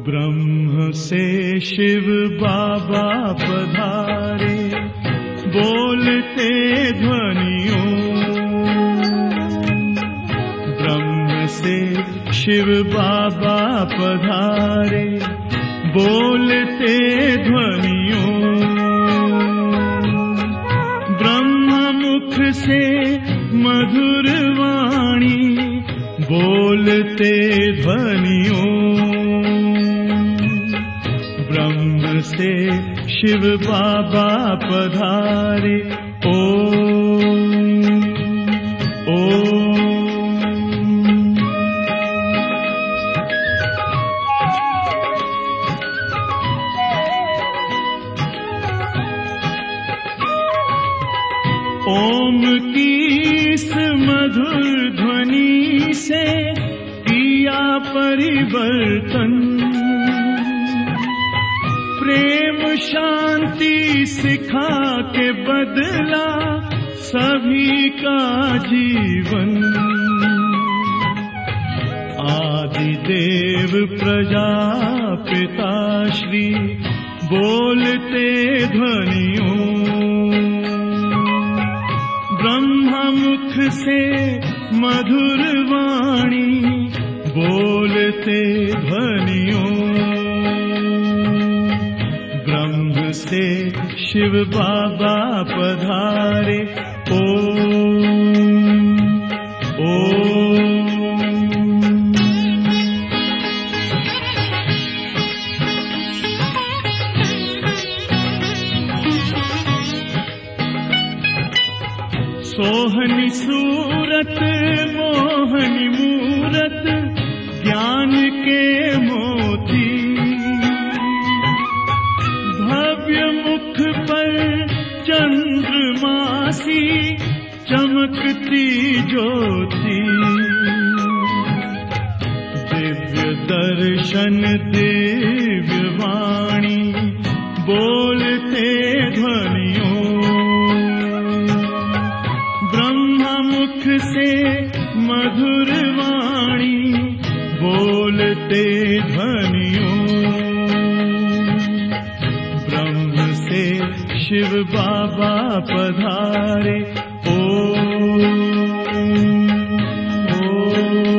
ब्रह्म से शिव बाबा पधारे, बोलते ध्वनियों। ब्रह्म से शिव बाबा पधारे, बोलते ध्वनियों। ब्रह्म मुख से मधुर वाणी, बोलते ध्वनियों। ब्रह्म से शिव बाबा पधारे, ओम ओम। ओम की इस मधुर ध्वनि से किया परिवर्तन, प्रेम शांति सिखा के बदला सभी का जीवन। आदिदेव प्रजापिता श्री बोलते ध्वनियों। ब्रह्ममुख से मधुर वाणी, बोलते ध्वनियों। ब्रह्म से शिव बाबा पधारे, ओम ओम। सोहनी सूरत मोहनी मूरत, ज्ञान के मोती। भव्य मुख पर चंद्रमासी, चमकती ज्योति। दिव्य दर्शन दिव्य वाणी, बोलते ध्वनियों। ब्रह्ममुख से मधुर वाणी, बोलते ध्वनियों। ब्रह्म से शिव बाबा पधारे, ओम ओम।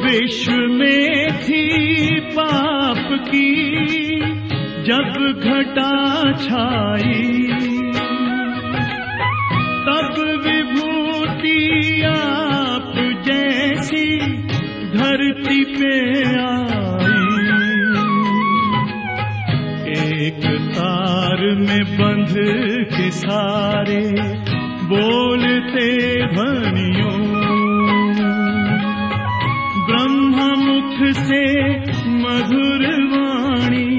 विश्व में थी पाप की जब घटा छाई, तब विभूति आप जैसी धरती पे आई। एक तार में बंध के सारे, बोलते ध्वनियों। ब्रह्ममुख से मधुर वाणी,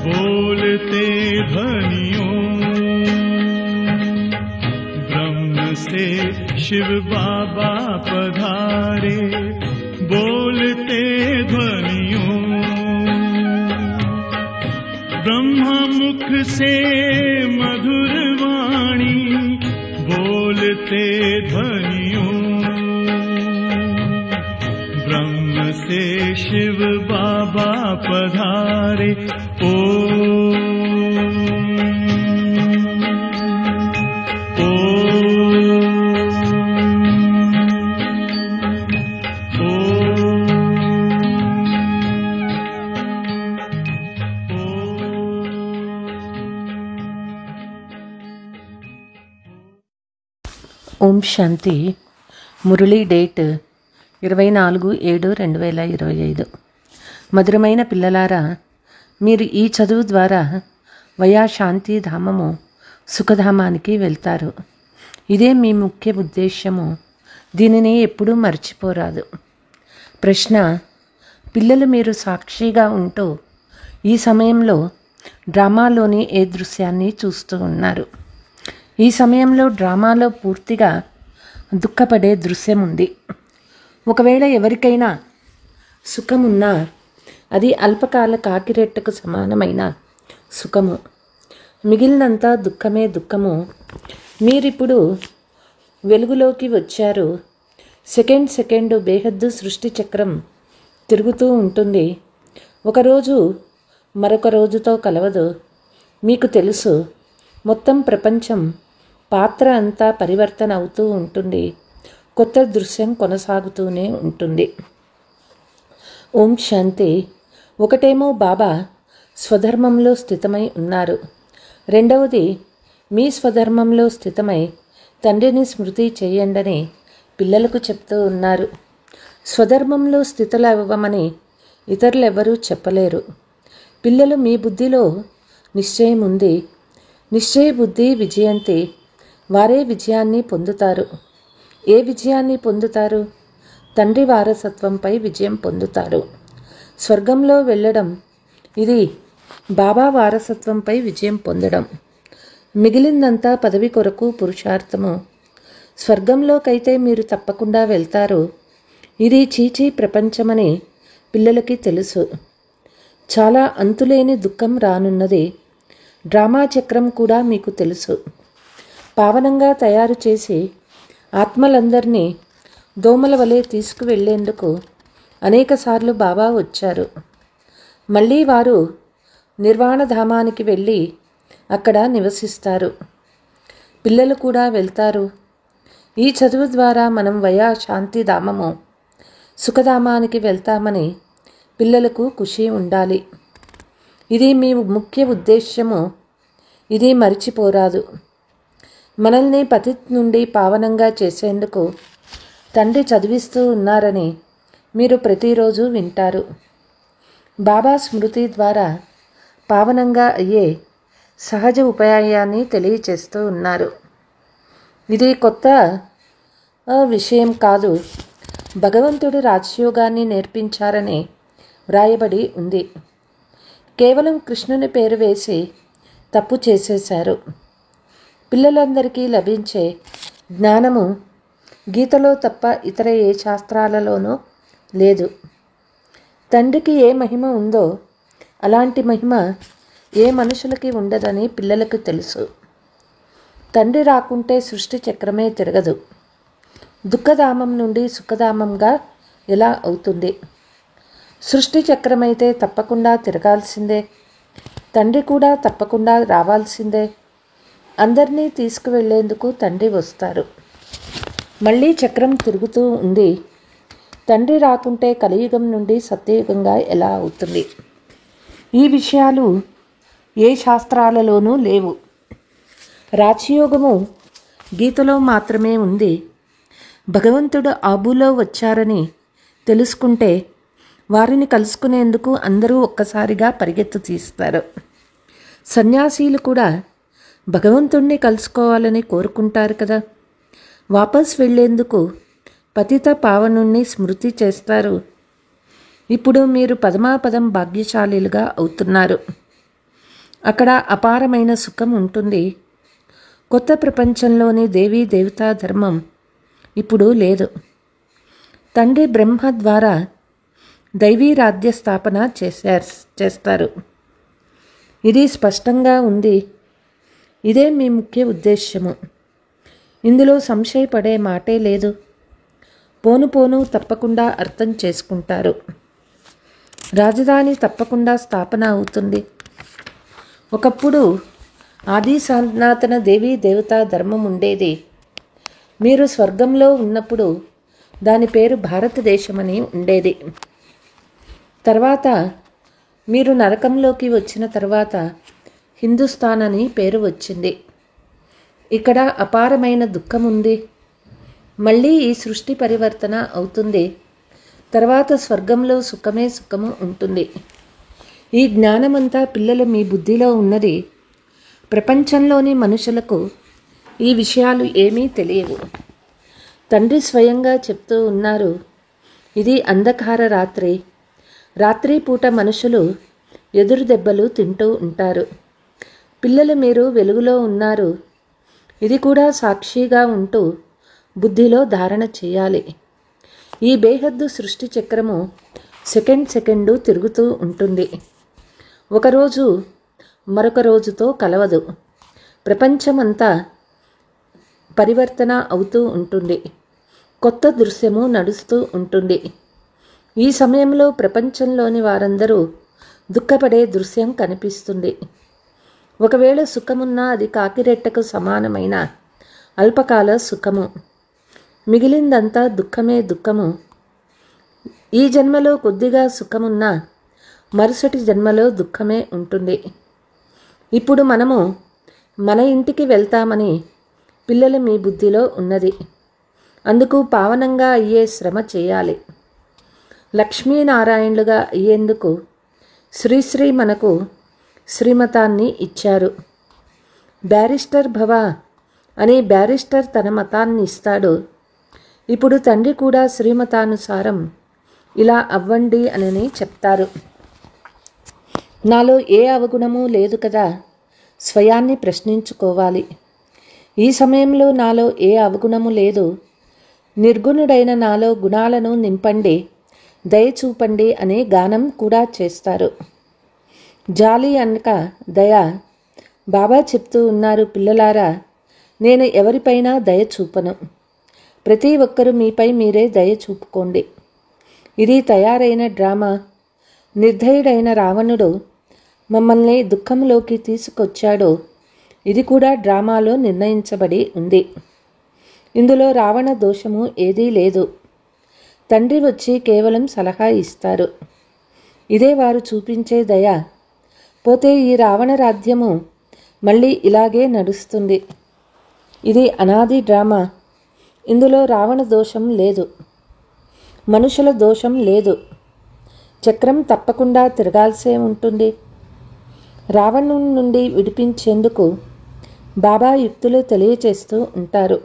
बोलते ध्वनियों। ब्रह्म से शिव बाबा पधारे, बोलते ध्वनियों। ब्रह्ममुख से मधुर वाणी, बोलते ध्वनियों। ब्रह्म से शिव बाबा पधारे, ओम ఓం శాంతి. మురళీ డేట్ 24/7/2025. మధురమైన పిల్లలారా, మీరు ఈ చదువు ద్వారా వయా శాంతి ధామము సుఖధామానికి వెళ్తారు. ఇదే మీ ముఖ్య ఉద్దేశ్యము. దీనిని ఎప్పుడూ మర్చిపోరాదు. ప్రశ్న: పిల్లలు మీరు సాక్షిగా ఉంటూ ఈ సమయంలో డ్రామాలోని ఏ దృశ్యాన్ని చూస్తూ ఉన్నారు? ఈ సమయంలో డ్రామాలో పూర్తిగా దుఃఖపడే దృశ్యం ఉంది. ఒకవేళ ఎవరికైనా సుఖమున్నా అది అల్పకాల కాకిరెట్టకు సమానమైన సుఖము. మిగిలినంతా దుఃఖమే దుఃఖము. మీరిప్పుడు వెలుగులోకి వచ్చారు. సెకండ్ బేహద్దు సృష్టి చక్రం తిరుగుతూ ఉంటుంది. ఒకరోజు మరొక రోజుతో కలవదు. మీకు తెలుసు, మొత్తం ప్రపంచం పాత్ర అంతా పరివర్తన అవుతూ ఉంటుంది. కొత్త దృశ్యం కొనసాగుతూనే ఉంటుంది. ఓం శాంతి. ఒకటేమో బాబా స్వధర్మంలో స్థితమై ఉన్నారు. రెండవది మీ స్వధర్మంలో స్థితమై తండ్రిని స్మృతి చేయండని పిల్లలకు చెప్తూ ఉన్నారు. స్వధర్మంలో స్థితులవ్వమని ఇతరులెవరూ చెప్పలేరు. పిల్లలు మీ బుద్ధిలో నిశ్చయం ఉంది. నిశ్చయ బుద్ధి విజయంతి. వారే విజయాన్ని పొందుతారు. ఏ విజయాన్ని పొందుతారు? తండ్రి వారసత్వంపై విజయం పొందుతారు. స్వర్గంలో వెళ్ళడం ఇది బాబా వారసత్వంపై విజయం పొందడం. మిగిలిందంతా పదవి కొరకు పురుషార్థము. స్వర్గంలోకైతే మీరు తప్పకుండా వెళ్తారు. ఇది చీచీ ప్రపంచమని పిల్లలకి తెలుసు. చాలా అంతులేని దుఃఖం రానున్నది. డ్రామా చక్రం కూడా మీకు తెలుసు. పావనంగా తయారు చేసి ఆత్మలందరినీ దోమల వలె తీసుకువెళ్లేందుకు అనేకసార్లు బాబా వచ్చారు. మళ్ళీ వారు నిర్వాణధామానికి వెళ్ళి అక్కడ నివసిస్తారు. పిల్లలు కూడా వెళ్తారు. ఈ చదువు ద్వారా మనం వయా శాంతిధామము సుఖధామానికి వెళ్తామని పిల్లలకు ఖుషి ఉండాలి. ఇది మీ ముఖ్య ఉద్దేశ్యము. ఇది మరిచిపోరాదు. మనల్ని పతిత్ నుండి పావనంగా చేసేందుకు తండ్రి చదివిస్తూ ఉన్నారని మీరు ప్రతిరోజు వింటారు. బాబా స్మృతి ద్వారా పావనంగా అయ్యే సహజ ఉపాయాన్ని తెలియచేస్తూ ఉన్నారు. ఇది కొత్త విషయం కాదు. భగవంతుడు రాజయోగాన్ని నేర్పించారని వ్రాయబడి ఉంది. కేవలం కృష్ణుని పేరు వేసి తప్పు చేసేశారు. పిల్లలందరికీ లభించే జ్ఞానము గీతలో తప్ప ఇతర ఏ శాస్త్రాలలోనూ లేదు. తండ్రికి ఏ మహిమ ఉందో అలాంటి మహిమ ఏ మనుషులకి ఉండదని పిల్లలకు తెలుసు. తండ్రి రాకుంటే సృష్టి చక్రమే తిరగదు. దుఃఖధామం నుండి సుఖధామంగా ఎలా అవుతుంది? సృష్టి చక్రమైతే తప్పకుండా తిరగాల్సిందే. తండ్రి కూడా తప్పకుండా రావాల్సిందే. అందరినీ తీసుకువెళ్లేందుకు తండ్రి వస్తారు. మళ్ళీ చక్రం తిరుగుతూ ఉంది. తండ్రి రాకుంటే కలియుగం నుండి సత్యయుగంగా ఎలా అవుతుంది? ఈ విషయాలు ఏ శాస్త్రాలలోనూ లేవు. రాజయోగము గీతలో మాత్రమే ఉంది. భగవంతుడు ఆబులో వచ్చారని తెలుసుకుంటే వారిని కలుసుకునేందుకు అందరూ ఒక్కసారిగా పరిగెత్తు తీస్తారు. సన్యాసీలు కూడా భగవంతుణ్ణి కలుసుకోవాలని కోరుకుంటారు కదా. వాపస్ వెళ్లేందుకు పతిత పావనుణ్ణి స్మృతి చేస్తారు. ఇప్పుడు మీరు పదమాపదం భాగ్యశాలీలుగా అవుతున్నారు. అక్కడ అపారమైన సుఖం ఉంటుంది. కొత్త ప్రపంచంలోని దేవీ దేవతా ధర్మం ఇప్పుడు లేదు. తండ్రి బ్రహ్మ ద్వారా దైవీ రాజ్య స్థాపన చేస్తారు. ఇది స్పష్టంగా ఉంది. ఇదే మీ ముఖ్య ఉద్దేశ్యము. ఇందులో సంశయపడే మాటే లేదు. పోను పోను తప్పకుండా అర్థం చేసుకుంటారు. రాజధాని తప్పకుండా స్థాపన అవుతుంది. ఒకప్పుడు ఆది సనాతన దేవీ దేవతా ధర్మం ఉండేది. మీరు స్వర్గంలో ఉన్నప్పుడు దాని పేరు భారతదేశమని ఉండేది. తర్వాత మీరు నరకంలోకి వచ్చిన తర్వాత హిందుస్థాన్ అని పేరు వచ్చింది. ఇక్కడ అపారమైన దుఃఖం ఉంది. మళ్ళీ ఈ సృష్టి పరివర్తన అవుతుంది. తర్వాత స్వర్గంలో సుఖమే సుఖము ఉంటుంది. ఈ జ్ఞానమంతా పిల్లలు మీ బుద్ధిలో ఉన్నది. ప్రపంచంలోని మనుషులకు ఈ విషయాలు ఏమీ తెలియవు. తండ్రి స్వయంగా చెప్తూ ఉన్నారు, ఇది అంధకార రాత్రి. రాత్రిపూట మనుషులు ఎదురు దెబ్బలు తింటూ ఉంటారు. పిల్లలు మీరు వెలుగులో ఉన్నారు, ఇది కూడా సాక్షిగా ఉంటూ బుద్ధిలో ధారణ చేయాలి. ఈ బేహద్దు సృష్టి చక్రము సెకండు తిరుగుతూ ఉంటుంది. ఒకరోజు మరొక రోజుతో కలవదు. ప్రపంచమంతా పరివర్తన అవుతూ ఉంటుంది. కొత్త దృశ్యము నడుస్తూ ఉంటుంది. ఈ సమయంలో ప్రపంచంలోని వారందరూ దుఃఖపడే దృశ్యం కనిపిస్తుంది. ఒకవేళ సుఖమున్నా అది కాకిరెట్టకు సమానమైన అల్పకాల సుఖము. మిగిలిందంతా దుఃఖమే. దుఃఖము ఈ జన్మలో కొద్దిగా సుఖమున్నా మరుసటి జన్మలో దుఃఖమే ఉంటుంది. ఇప్పుడు మనము మన ఇంటికి వెళ్తామని పిల్లలు మీ బుద్ధిలో ఉన్నది. అందుకు పావనంగా అయ్యే శ్రమ చేయాలి. లక్ష్మీనారాయణులుగా అయ్యేందుకు శ్రీశ్రీ మనకు శ్రీమతాన్ని ఇచ్చారు. బ్యారిస్టర్ భవ అని బ్యారిస్టర్ తన మతాన్ని ఇస్తాడు. ఇప్పుడు తండ్రి కూడా శ్రీమతానుసారం ఇలా అవ్వండి అని చెప్తారు. నాలో ఏ అవగుణము లేదు కదా, స్వయాన్ని ప్రశ్నించుకోవాలి. ఈ సమయంలో నాలో ఏ అవగుణము లేదు, నిర్గుణుడైన నాలో గుణాలను నింపండి, దయ చూపండి అనే గానం కూడా చేస్తారు. జాలి అనక దయ. బాబా చెప్తూ ఉన్నారు, పిల్లలారా, నేను ఎవరిపైనా దయ చూపను. ప్రతి ఒక్కరూ మీపై మీరే దయ చూపుకోండి. ఇది తయారైన డ్రామా. నిర్దయుడైన రావణుడు మమ్మల్ని దుఃఖంలోకి తీసుకొచ్చాడు. ఇది కూడా డ్రామాలో నిర్ణయించబడి ఉంది. ఇందులో రావణ దోషము ఏదీ లేదు. తండ్రి వచ్చి కేవలం సలహా ఇస్తారు. ఇదే వారు చూపించే దయ. పోతే ఈ రావణ రాజ్యము మళ్ళీ ఇలాగే నడుస్తుంది. ఇది అనాది డ్రామా. ఇందులో రావణ దోషం లేదు, మనుషుల దోషం లేదు. చక్రం తప్పకుండా తిరగాల్సే ఉంటుంది. రావణుని నుండి విడిపించేందుకు బాబా యుక్తులు తెలియచేస్తూ ఉంటారు.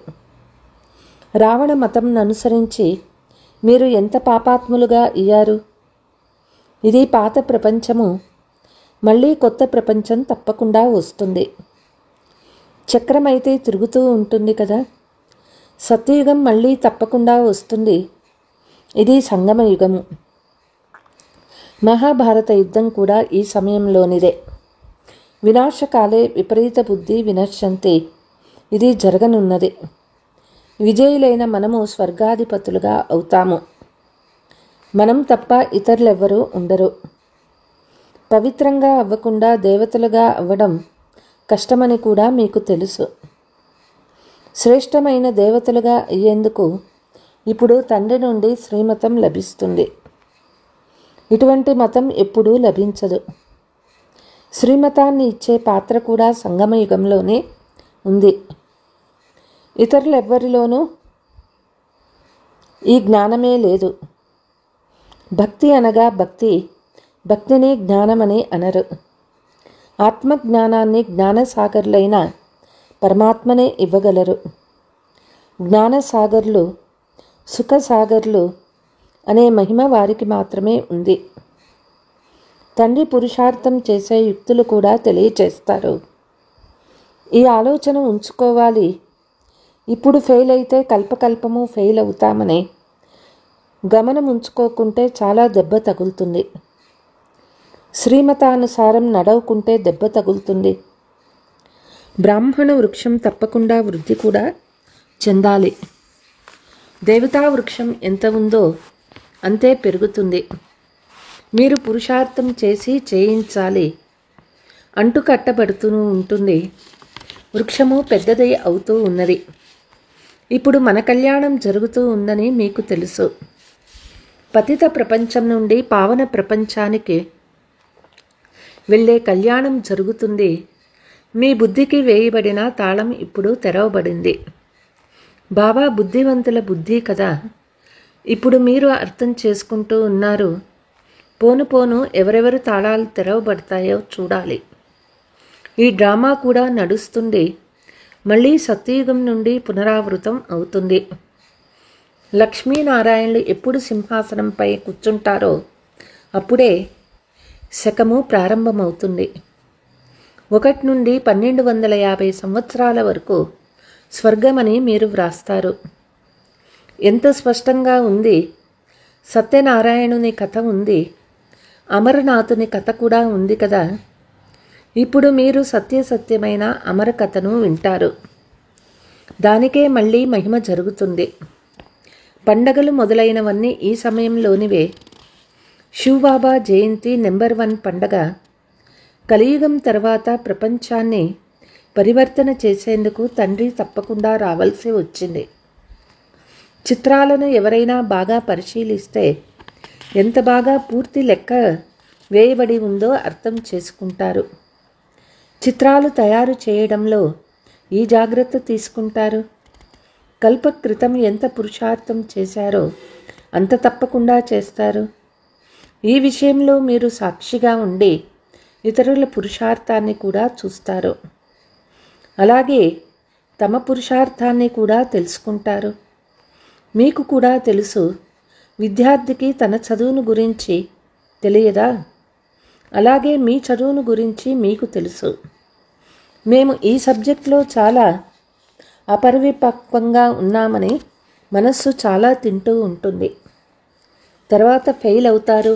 రావణ మతంను అనుసరించి మీరు ఎంత పాపాత్ములుగా అయ్యారు. ఇది పాత ప్రపంచము. మళ్ళీ కొత్త ప్రపంచం తప్పకుండా వస్తుంది. చక్రం అయితే తిరుగుతూ ఉంటుంది కదా. సత్యయుగం మళ్ళీ తప్పకుండా వస్తుంది. ఇది సంగమ యుగము. మహాభారత యుద్ధం కూడా ఈ సమయంలోనిదే. వినాశకాలే విపరీత బుద్ధి వినశ్యంతి. ఇది జరగనున్నది. విజయులైన మనము స్వర్గాధిపతులుగా అవుతాము. మనం తప్ప ఇతరులెవ్వరూ ఉండరు. పవిత్రంగా అవ్వకుండా దేవతలుగా అవ్వడం కష్టమని కూడా మీకు తెలుసు. శ్రేష్టమైన దేవతలుగా అయ్యేందుకు ఇప్పుడు తండ్రి నుండి శ్రీమతం లభిస్తుంది. ఇటువంటి మతం ఎప్పుడూ లభించదు. శ్రీమతాన్ని ఇచ్చే పాత్ర కూడా సంగమయుగంలోనే ఉంది. ఇతరులెవ్వరిలోనూ ఈ జ్ఞానమే లేదు. భక్తి అనగా భక్తి, భక్తిని జ్ఞానమని అనరు. ఆత్మజ్ఞానాన్ని జ్ఞానసాగర్లైన పరమాత్మనే ఇవ్వగలరు. జ్ఞానసాగర్లు, సుఖసాగర్లు అనే మహిమ వారికి మాత్రమే ఉంది. తండ్రి పురుషార్థం చేసే యుక్తులు కూడా తెలియచేస్తారు. ఈ ఆలోచన ఉంచుకోవాలి. ఇప్పుడు ఫెయిల్ అయితే కల్పకల్పము ఫెయిల్ అవుతామని గమనం ఉంచుకోకుంటే చాలా దెబ్బ తగులుతుంది. శ్రీమతానుసారం నడవకుంటే దెబ్బ తగులుతుంది. బ్రాహ్మణ వృక్షం తప్పకుండా వృద్ధి కూడా చెందాలి. దేవతా వృక్షం ఎంత ఉందో అంతే పెరుగుతుంది. మీరు పురుషార్థం చేసి చేయించాలి. అంటు కట్టబడుతూ ఉంటుంది. వృక్షము పెద్దదై అవుతూ ఉన్నది. ఇప్పుడు మన కళ్యాణం జరుగుతూ ఉందని మీకు తెలుసు. పతిత ప్రపంచం నుండి పావన ప్రపంచానికి వెళ్ళే కళ్యాణం జరుగుతుంది. మీ బుద్ధికి వేయబడిన తాళం ఇప్పుడు తెరవబడింది. బాబా బుద్ధివంతుల బుద్ధి కదా. ఇప్పుడు మీరు అర్థం చేసుకుంటూ ఉన్నారు. పోను పోను ఎవరెవరు తాళాలు తెరవబడతాయో చూడాలి. ఈ డ్రామా కూడా నడుస్తుంది. మళ్ళీ సత్యయుగం నుండి పునరావృతం అవుతుంది. లక్ష్మీనారాయణులు ఎప్పుడు సింహాసనంపై కూర్చుంటారో అప్పుడే శకము ప్రారంభమవుతుంది. 1 నుండి 1250 సంవత్సరాల వరకు స్వర్గమని మీరు వ్రాస్తారు. ఎంత స్పష్టంగా ఉంది. సత్యనారాయణుని కథ ఉంది, అమరనాథుని కథ కూడా ఉంది కదా. ఇప్పుడు మీరు సత్యమైన అమర కథను వింటారు. దానికే మళ్ళీ మహిమ జరుగుతుంది. పండగలు మొదలైనవన్నీ ఈ సమయంలోనివే. శివబాబా జయంతి నెంబర్ 1 పండగ. కలియుగం తర్వాత ప్రపంచాన్ని పరివర్తన చేసేందుకు తండ్రి తప్పకుండా రావాల్సి వచ్చింది. చిత్రాలను ఎవరైనా బాగా పరిశీలిస్తే ఎంత బాగా పూర్తి లెక్క వేయబడి ఉందో అర్థం చేసుకుంటారు. చిత్రాలు తయారు చేయడంలో ఈ జాగ్రత్త తీసుకుంటారు. కల్పకృతం ఎంత పురుషార్థం చేశారో అంత తప్పకుండా చేస్తారు. ఈ విషయంలో మీరు సాక్షిగా ఉండి ఇతరుల పురుషార్థాన్ని కూడా చూస్తారు. అలాగే తమ పురుషార్థాన్ని కూడా తెలుసుకుంటారు. మీకు కూడా తెలుసు, విద్యార్థికి తన చదువును గురించి తెలియదా? అలాగే మీ చదువును గురించి మీకు తెలుసు. మేము ఈ సబ్జెక్ట్లో చాలా అపరిపక్వంగా ఉన్నామని మనస్సు చాలా తింటూ ఉంటుంది. తర్వాత ఫెయిల్ అవుతారు.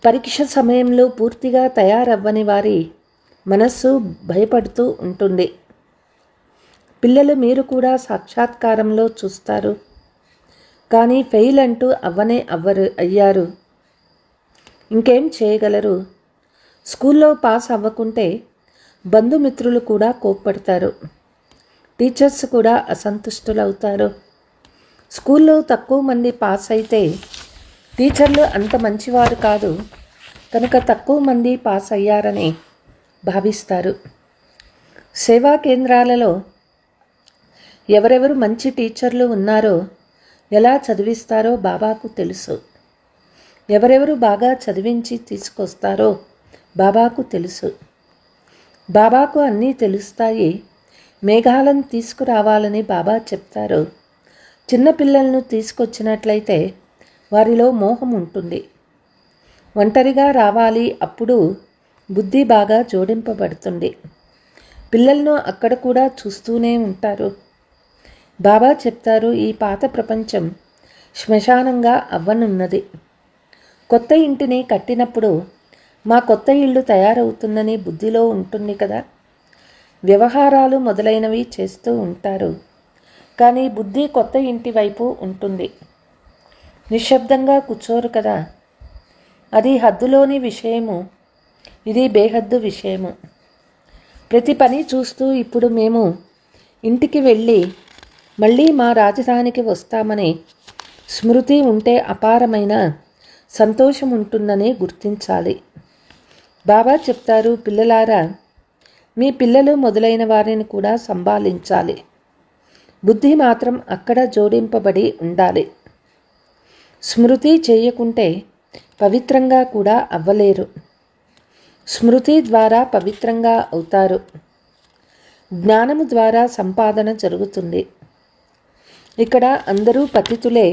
పరీక్ష సమయంలో పూర్తిగా తయారవ్వని వారి మనస్సు భయపడుతూ ఉంటుంది. పిల్లలు మీరు కూడా సాక్షాత్కారంలో చూస్తారు. కానీ ఫెయిల్ అంటూ అయ్యారు. ఇంకేం చేయగలరు? స్కూల్లో పాస్ అవ్వకుంటే బంధుమిత్రులు కూడా కోప్పడతారు. టీచర్స్ కూడా అసంతుష్టులవుతారు. స్కూల్లో తక్కువ మంది పాస్ అయితే టీచర్లు అంత మంచివారు కాదు కనుక తక్కువ మంది పాస్ అయ్యారని భావిస్తారు. సేవా కేంద్రాలలో ఎవరెవరు మంచి టీచర్లు ఉన్నారో ఎలా చదివిస్తారో బాబాకు తెలుసు. ఎవరెవరు బాగా చదివించి తీసుకొస్తారో బాబాకు తెలుసు. బాబాకు అన్నీ తెలుస్తాయి. మేఘాలను తీసుకురావాలని బాబా చెప్తారు. చిన్నపిల్లలను తీసుకొచ్చినట్లయితే వారిలో మోహం ఉంటుంది. ఒంటరిగా రావాలి, అప్పుడు బుద్ధి బాగా జోడింపబడుతుంది. పిల్లలను అక్కడ కూడా చూస్తూనే ఉంటారు. బాబా చెప్తారు, ఈ పాత ప్రపంచం శ్మశానంగా అవ్వనున్నది. కొత్త ఇంటిని కట్టినప్పుడు మా కొత్త ఇల్లు తయారవుతుందని బుద్ధిలో ఉంటుంది కదా. వ్యవహారాలు మొదలైనవి చేస్తూ ఉంటారు. కానీ బుద్ధి కొత్త ఇంటి వైపు ఉంటుంది. నిశ్శబ్దంగా కూర్చోరు కదా. అది హద్దులోని విషయము, ఇది బేహద్దు విషయము. ప్రతి పని చూస్తూ ఇప్పుడు మేము ఇంటికి వెళ్ళి మళ్ళీ మా రాజధానికి వస్తామని స్మృతి ఉంటే అపారమైన సంతోషం ఉంటుందని గుర్తించాలి. బాబా చెప్తారు, పిల్లలారా, మీ పిల్లలు మొదలైన వారిని కూడా సంభాళించాలి. బుద్ధి మాత్రం అక్కడ జోడింపబడి ఉండాలి. స్మృతి చేయకుంటే పవిత్రంగా కూడా అవ్వలేరు. స్మృతి ద్వారా పవిత్రంగా అవుతారు. జ్ఞానము ద్వారా సంపాదన జరుగుతుంది. ఇక్కడ అందరూ పతితులే.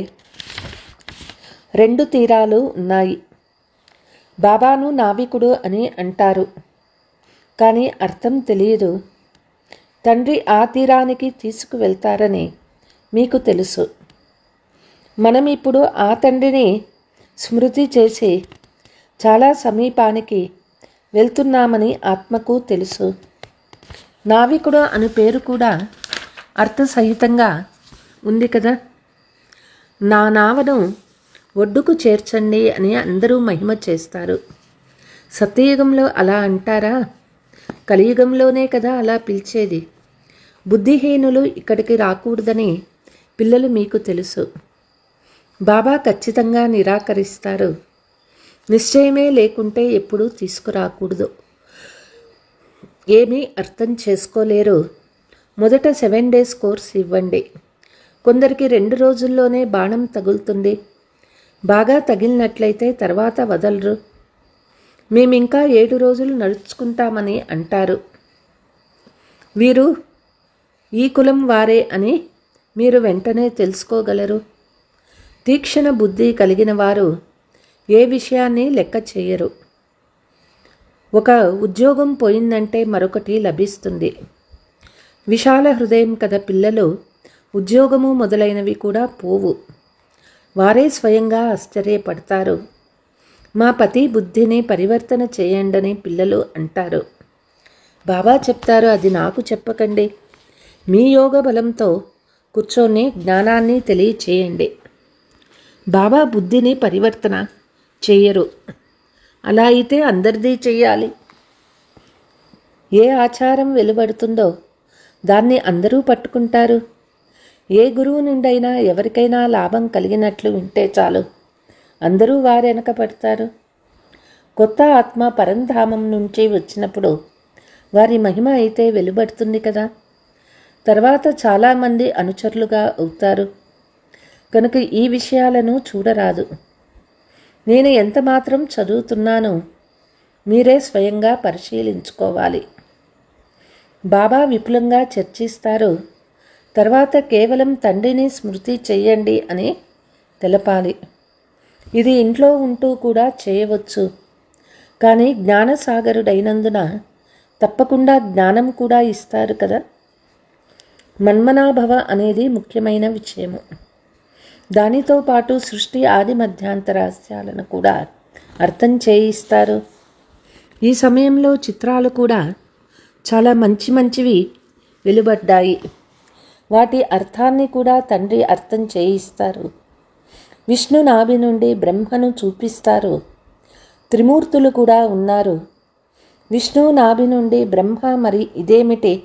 2 తీరాలు ఉన్నాయి. బాబాను నావికుడు అని అంటారు, కానీ అర్థం తెలియదు. తండ్రి ఆ తీరానికి తీసుకువెళ్తారని మీకు తెలుసు. మనం ఇప్పుడు ఆ తండ్రిని స్మృతి చేసి చాలా సమీపానికి వెళ్తున్నామని ఆత్మకు తెలుసు. నావికుడు అను పేరు కూడా అర్థసహితంగా ఉంది కదా. నా నావను ఒడ్డుకు చేర్చండి అని అందరూ మహిమ చేస్తారు. సత్యయుగంలో అలా అంటారా? కలియుగంలోనే కదా అలా పిలిచేది. బుద్ధిహీనులు ఇక్కడికి రాకూడదని పిల్లలు మీకు తెలుసు. బాబా ఖచ్చితంగా నిరాకరిస్తారు. నిశ్చయమే లేకుంటే ఎప్పుడూ తీసుకురాకూడదు. ఏమీ అర్థం చేసుకోలేరు. మొదట 7 days కోర్స్ ఇవ్వండి. కొందరికి 2 రోజుల్లోనే బాణం తగులుతుంది. బాగా తగిలినట్లయితే తర్వాత వదలరు. మేమింకా 7 రోజులు నడుచుకుంటామని అంటారు. వీరు ఈ కులం వారే అని మీరు వెంటనే తెలుసుకోగలరు. తీక్షణ బుద్ధి కలిగిన వారు ఏ విషయాన్ని లెక్క చేయరు. ఒక ఉద్యోగం పోయిందంటే మరొకటి లభిస్తుంది. విశాల హృదయం కథ పిల్లలు ఉద్యోగము మొదలైనవి కూడా పోవు. వారే స్వయంగా ఆశ్చర్యపడతారు. మా పతి బుద్ధిని పరివర్తన చేయండని పిల్లలు అంటారు. బాబా చెప్తారు, అది నాకు చెప్పకండి, మీ యోగ బలంతో కూర్చొని జ్ఞానాన్ని తెలియచేయండి. బాబా బుద్ధిని పరివర్తన చేయరు. అలా అయితే అందరిది చెయ్యాలి. ఏ ఆచారం వెలువడుతుందో దాన్ని అందరూ పట్టుకుంటారు. ఏ గురువు నుండైనా ఎవరికైనా లాభం కలిగినట్లు వింటే చాలు, అందరూ వారి వెనక పడతారు. కొత్త ఆత్మ పరంధామం నుంచి వచ్చినప్పుడు వారి మహిమ అయితే వెలువడుతుంది కదా. తర్వాత చాలామంది అనుచరులుగా అవుతారు. కనుక ఈ విషయాలను చూడరాదు. నేను ఎంత మాత్రం చదువుతున్నానో మీరే స్వయంగా పరిశీలించుకోవాలి. బాబా విపులంగా చర్చిస్తారు. తర్వాత కేవలం తండ్రిని స్మృతి చెయ్యండి అని తెలపాలి. ఇది ఇంట్లో ఉంటూ కూడా చేయవచ్చు. కానీ జ్ఞానసాగరుడైనందున తప్పకుండా జ్ఞానం కూడా ఇస్తారు కదా. మన్మనాభవ అనేది ముఖ్యమైన విషయము. దానితో పాటు సృష్టి ఆది మధ్యాంతరహస్యాలను కూడా అర్థం చేయిస్తారు. ఈ సమయంలో చిత్రాలు కూడా చాలా మంచివి వెలువడ్డాయి. వాటి అర్థాన్ని కూడా తండ్రి అర్థం చేయిస్తారు. విష్ణు నాభి నుండి బ్రహ్మను చూపిస్తారు. త్రిమూర్తులు కూడా ఉన్నారు. విష్ణు నాభి నుండి బ్రహ్మ, మరి ఇదేమిటి,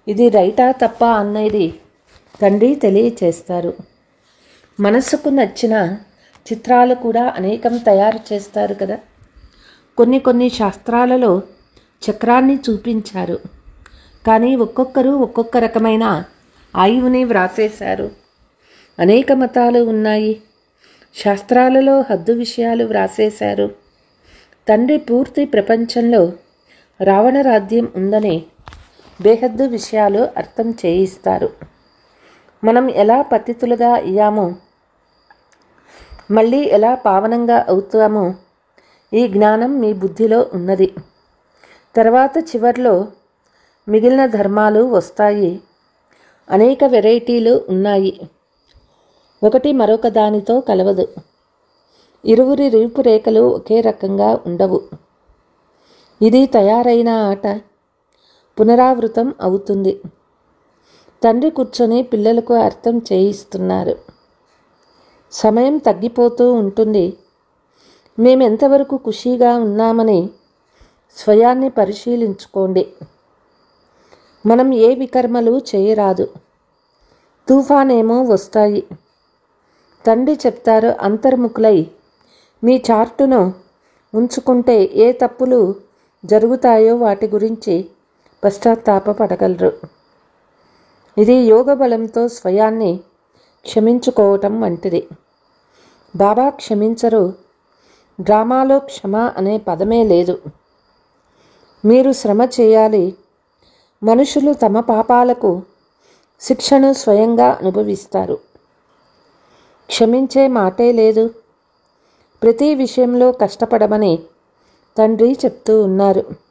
ఇది రైటా తప్ప అనేది తండ్రి తెలియచేస్తారు. మనస్సుకు నచ్చిన చిత్రాలు కూడా అనేకం తయారు చేస్తారు కదా. కొన్ని శాస్త్రాలలో చక్రాన్ని చూపించారు. కానీ ఒక్కొక్కరు ఒక్కొక్క రకమైన ఆయువుని వ్రాసేశారు. అనేక మతాలు ఉన్నాయి. శాస్త్రాలలో హద్దు విషయాలు వ్రాసేశారు. తండ్రి పూర్తి ప్రపంచంలో రావణ రాజ్యం ఉందని బేహద్దు విషయాలు అర్థం చేయిస్తారు. మనం ఎలా పతితులుగా అయ్యామో, మళ్ళీ ఎలా పావనంగా అవుతామో ఈ జ్ఞానం మీ బుద్ధిలో ఉన్నది. తర్వాత చివర్లో మిగిలిన ధర్మాలు వస్తాయి. అనేక వెరైటీలు ఉన్నాయి. ఒకటి మరొక దానితో కలవదు. ఇరువురి రూపురేఖలు ఒకే రకంగా ఉండవు. ఇది తయారైన ఆట పునరావృతం అవుతుంది. తండ్రి కూర్చొని పిల్లలకు అర్థం చేయిస్తున్నారు. సమయం తగ్గిపోతూ ఉంటుంది. మేమెంతవరకు ఖుషీగా ఉన్నామని స్వయాన్ని పరిశీలించుకోండి. మనం ఏ వికర్మలు చేయరాదు. తుఫానేమో వస్తాయి. తండ్రి చెప్తారు, అంతర్ముఖులై మీ చార్టును ఉంచుకుంటే ఏ తప్పులు జరుగుతాయో వాటి గురించి పశ్చాత్తాపపడగలరు. ఇది యోగ బలంతో స్వయాన్ని క్షమించుకోవటం వంటిది. బాబా క్షమించరు. డ్రామాలో క్షమ అనే పదమే లేదు. మీరు శ్రమ చేయాలి. మనుషులు తమ పాపాలకు శిక్షను స్వయంగా అనుభవిస్తారు. క్షమించే మాటే లేదు. ప్రతి విషయంలో కష్టపడమని తండ్రి చెప్తూ ఉన్నారు.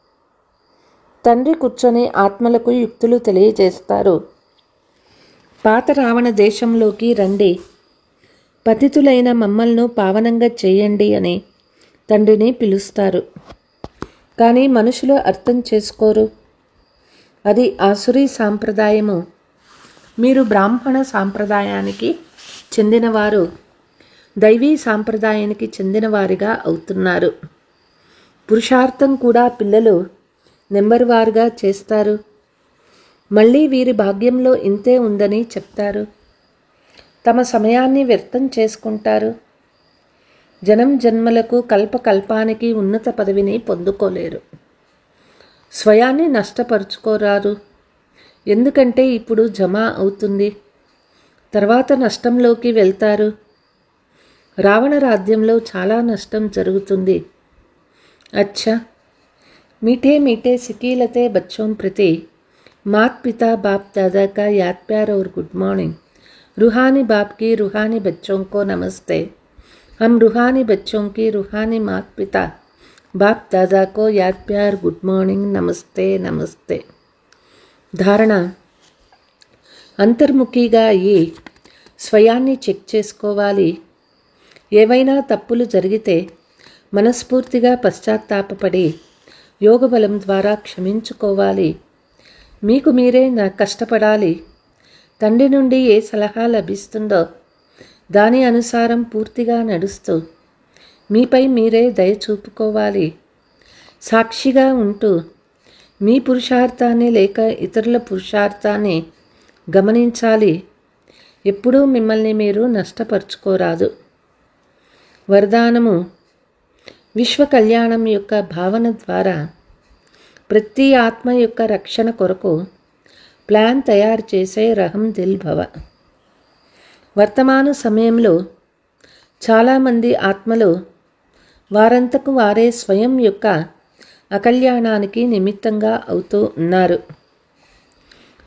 తండ్రి కూర్చొని ఆత్మలకు యుక్తులు తెలియజేస్తారు. పాత రావణ దేశంలోకి రండి, పతితులైన మమ్మల్ని పావనంగా చేయండి అని తండ్రిని పిలుస్తారు. కానీ మనుషులు అర్థం చేసుకోరు. అది ఆసురీ సాంప్రదాయము. మీరు బ్రాహ్మణ సాంప్రదాయానికి చెందినవారు దైవీ సాంప్రదాయానికి చెందినవారిగా అవుతున్నారు. పురుషార్థం కూడా పిల్లలు నెంబర్ వారుగా చేస్తారు. మళ్ళీ వీరి భాగ్యంలో ఇంతే ఉందని చెప్తారు. తమ సమయాన్ని వ్యర్థం చేసుకుంటారు. జన్మలకు కల్పకల్పానికి ఉన్నత పదవిని పొందుకోలేరు. స్వయాన్ని నష్టపరుచుకోరారు. ఎందుకంటే ఇప్పుడు జమ అవుతుంది. తర్వాత నష్టంలోకి వెళ్తారు. రావణ రాజ్యంలో చాలా నష్టం జరుగుతుంది. अच्छा मीठे मीठे सिकीलते बच्चों प्रति मात पिता बाप दादा का याद प्यार और गुड मॉर्निंग। रूहानी बाप की रूहानी बच्चों को नमस्ते। हम रूहानी बच्चों की रूहानी मात पिता బాప్ దాదాకో యాద్ ప్యార్. Good morning. నమస్తే నమస్తే. ధారణ: అంతర్ముఖిగా అయ్యి స్వయాన్ని చెక్ చేసుకోవాలి. ఏవైనా తప్పులు జరిగితే మనస్ఫూర్తిగా పశ్చాత్తాపపడి యోగబలం ద్వారా క్షమించుకోవాలి. మీకు మీరే కష్టపడాలి. తండ్రి నుండి ఏ సలహా లభిస్తుందో దాని అనుసారం పూర్తిగా నడుస్తూ మీపై మీరే దయ చూపుకోవాలి. సాక్షిగా ఉంటూ మీ పురుషార్థాన్ని లేక ఇతరుల పురుషార్థాన్ని గమనించాలి. ఎప్పుడూ మిమ్మల్ని మీరు నష్టపరుచుకోరాదు. వరదానము: విశ్వ కళ్యాణం యొక్క భావన ద్వారా ప్రతి ఆత్మ యొక్క రక్షణ కొరకు ప్లాన్ తయారు చేసే రహం దిల్ భవ. వర్తమాన సమయంలో చాలామంది ఆత్మలు వారంతకు వారే స్వయం యొక్క అకల్యాణానికి నిమిత్తంగా అవుతూ ఉన్నారు.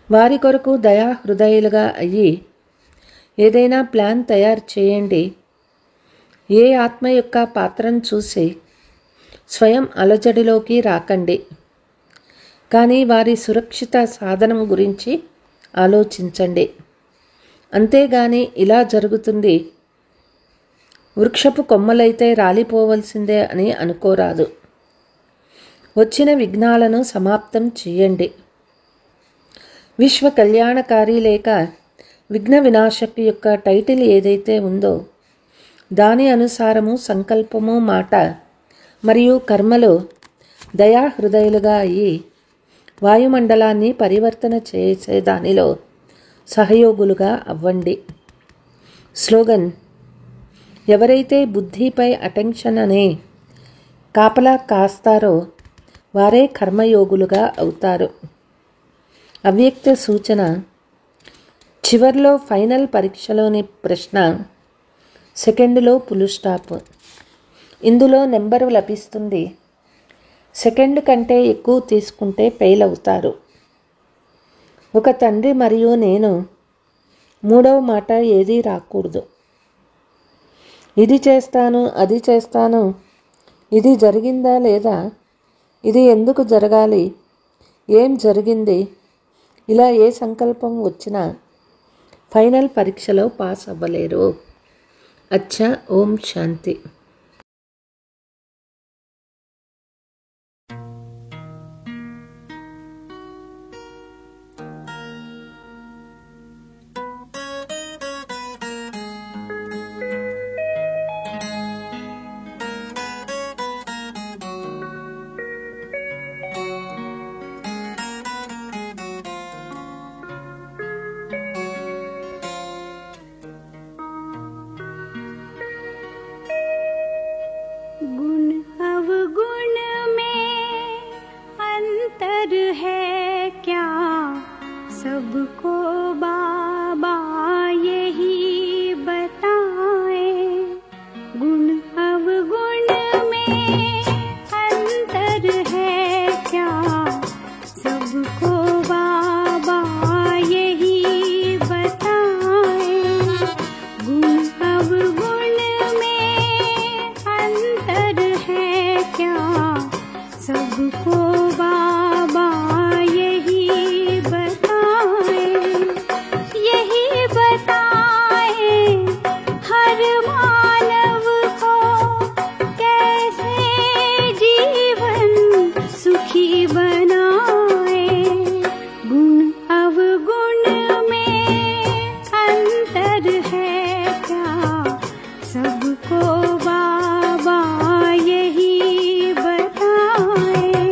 వారి కొరకు దయా హృదయులుగా అయ్యి ఏదైనా ప్లాన్ తయారు చేయండి. ఏ ఆత్మ యొక్క పాత్రను చూసి స్వయం అలజడిలోకి రాకండి, కానీ వారి సురక్షిత సాధనం గురించి ఆలోచించండి. అంతేగాని ఇలా జరుగుతుంది, వృక్షపు కొమ్మలైతే రాలిపోవలసిందే అని అనుకోరాదు. వచ్చిన విఘ్నాలను సమాప్తం చేయండి. విశ్వ కళ్యాణకారి లేక విఘ్న వినాశకు యొక్క టైటిల్ ఏదైతే ఉందో దాని అనుసారము సంకల్పము, మాట మరియు కర్మలో దయా హృదయులుగా అయ్యి వాయుమండలాన్ని పరివర్తన చేసే దానిలో సహయోగులుగా అవ్వండి. స్లోగన్: ఎవరైతే బుద్ధిపై అటెన్షన్ అనే కాపలా కాస్తారో వారే కర్మయోగులుగా అవుతారు. అవ్యక్త సూచన: చివర్లో ఫైనల్ పరీక్షలోని ప్రశ్న సెకండ్లో ఫుల్ స్టాప్. ఇందులో నెంబరు లభిస్తుంది. సెకండ్ కంటే ఎక్కువ తీసుకుంటే ఫెయిల్ అవుతారు. ఒక తండ్రి మరియు నేను, మూడవ మాట ఏదీ రాకూడదు. ఇది చేస్తాను, అది చేస్తాను, ఇది జరిగిందా లేదా, ఇది ఎందుకు జరగాలి, ఏం జరిగింది, ఇలా ఏ సంకల్పం వచ్చినా ఫైనల్ పరీక్షలో పాస్ అవ్వలేరు. అచ్చా. ఓం శాంతి. सबको बाबा यही बताए, गुण अवगुण में अंतर है क्या, सबको बाबा यही बताए, गुण अवगुण में अंतर है क्या, सबको बाबा सबको बाबा यही बताए।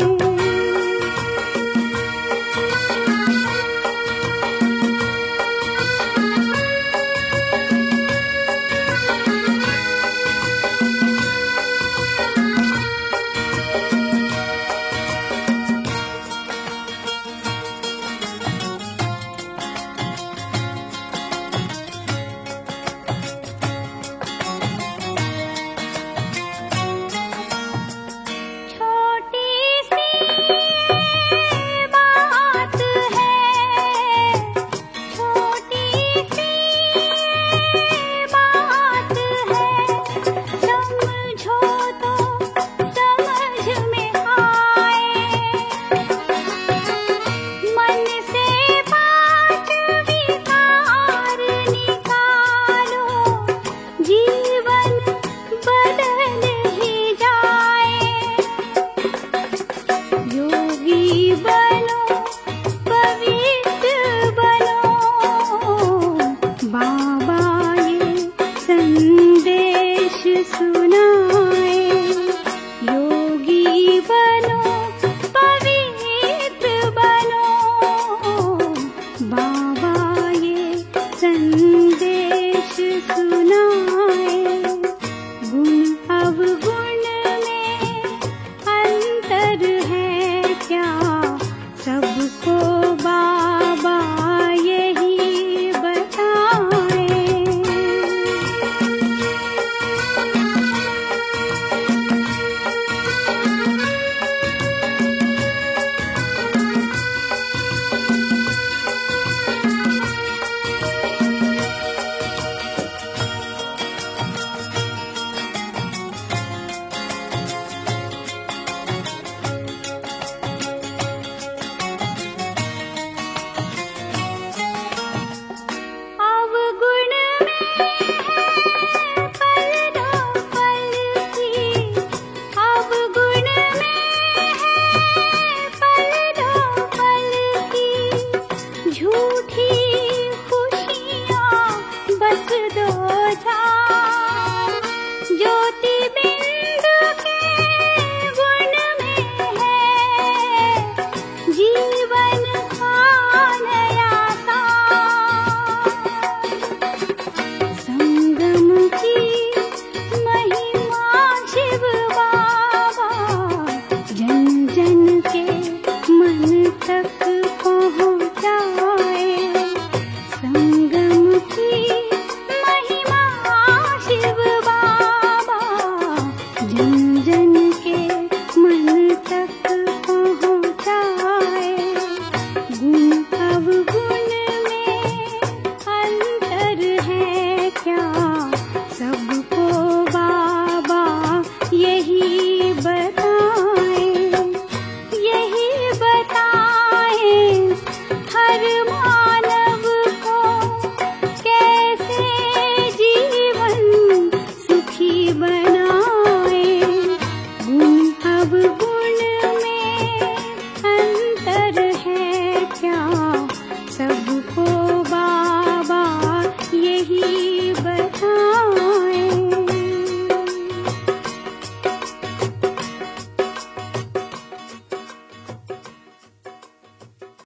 यही बता